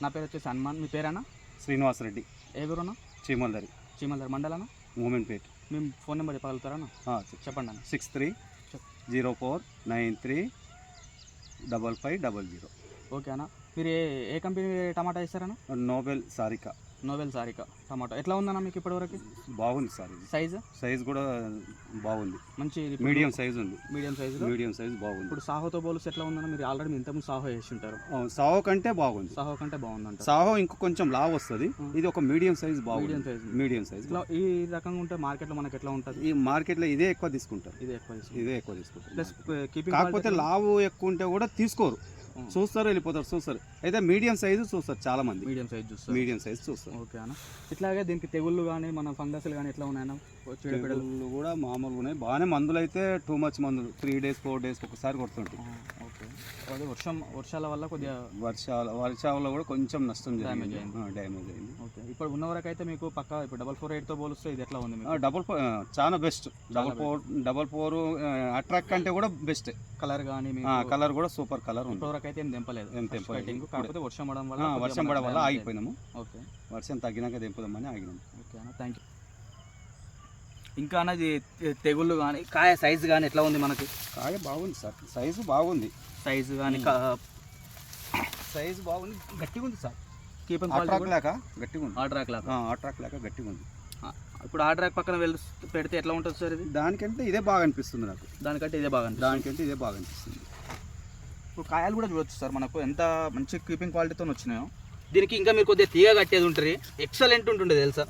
నా పేరు వచ్చేసి హనుమాన్. మీ పేరేనా? శ్రీనివాసరెడ్డి. ఏ ఊరునా? చీమల్దరి. చీమల్దరి మండలనా? మూమెంట్పేట్. మేము ఫోన్ నెంబర్ చెప్పగలుగుతారా? చెప్పండి అన్న. 6304935550. ఓకే అన్న. మీరు ఏ కంపెనీ టమాటా వేస్తారన్నా? నోబెల్ సారిక. నోవెల్ సారిక టమాటో ఎట్లా ఉందన్న మీకు ఇప్పటివరకు? బాగుంది సార్. ఇది సైజ్ కూడా బాగుంది. మంచి మీడియం సైజ్ ఉంది. మీడియం సైజ్ బాగుంది. ఇప్పుడు సాహోతో పోలిస్తే ఎట్లా ఉందన్న? మీరు ఆల్రెడీ ఇంతకుముందు సాహో వేసి ఉంటారు. సాహో కంటే బాగుంది. సాహో కంటే బాగుందంట. సాహో ఇంకో కొంచెం లావ్ వస్తుంది. ఇది ఒక మీడియం సైజ్ బాగుంది. మీడియం సైజ్ ఈ రకంగా ఉంటే మార్కెట్లో మనకి ఎట్లా ఉంటుంది? ఈ మార్కెట్లో ఇదే ఎక్కువ తీసుకుంటారు. ఇదే ఎక్కువ తీసుకుంటారు. ప్లస్ కీపింగ్ కాకపోతే లావు ఎక్కువ ఉంటే కూడా తీసుకోరు. చూస్తారు, వెళ్ళిపోతారు. చూస్తారు అయితే మీడియం సైజు చూస్తారు చాలా మంది. మీడియం సైజ్ చూస్తారు. ఓకే అన్న. ఇట్లాగే దీనికి తెగుళ్ళు కానీ మన ఫంగస్లు కానీ ఎట్లా ఉన్నాయన్న? తెగుళ్ళు కూడా మామూలుగా ఉన్నాయి. బాగానే మందులు అయితే టూ మచ్ మందులు 3 days 4 days ఒకసారి కొడుతుంటాయి. ఓకే. అదే వర్షాల వల్ల కొద్దిగా వర్షాల కూడా కొంచెం నష్టం డ్యామేజ్ అయింది. ఓకే. ఇప్పుడు ఉన్న వరకు అయితే మీకు పక్క ఇప్పుడు 448తో పోలిస్తే ఇది ఎట్లా ఉంది? చాలా బెస్ట్. 444 అట్రాక్ట్ అంటే కూడా బెస్ట్. కలర్ కానీ కలర్ కూడా సూపర్ కలర్ ఉంది. అయితే ఏం తెంపలేదు. కాకపోతే వర్షం పడడం వల్ల ఆగిపోయినాము. ఓకే. వర్షం తగ్గినాక తెంపుదామని ఆగినాము. ఓకే అన్న, థ్యాంక్ యూ. ఇంకా అన్నది తెగుళ్ళు కానీ కాయ సైజు కానీ ఎట్లా ఉంది మనకి? కాయ బాగుంది సార్. సైజు బాగుంది. సైజు కానీ సైజు బాగుంది. గట్టిగా ఉంది సార్. కీపింగ్ గట్టిగా ఉంది. ఆర్డరాక్ లాగా గట్టిగా ఉంది. ఇప్పుడు ఆర్డరాక్ పక్కన పెడితే ఎట్లా ఉంటుంది సార్ ఇది? దానికంటే ఇదే బాగా అనిపిస్తుంది నాకు. దానికంటే ఇదే బాగా అనిపిస్తుంది. ఇప్పుడు కాయలు కూడా చూడొచ్చు సార్ మనకు ఎంత మంచి కీపింగ్ క్వాలిటీతో వచ్చినాయో. దీనికి ఇంకా మీరు కొద్దిగా తీగ కట్టేది ఉంటుంది. ఎక్సలెంట్ ఉంటుండే తెలుసా?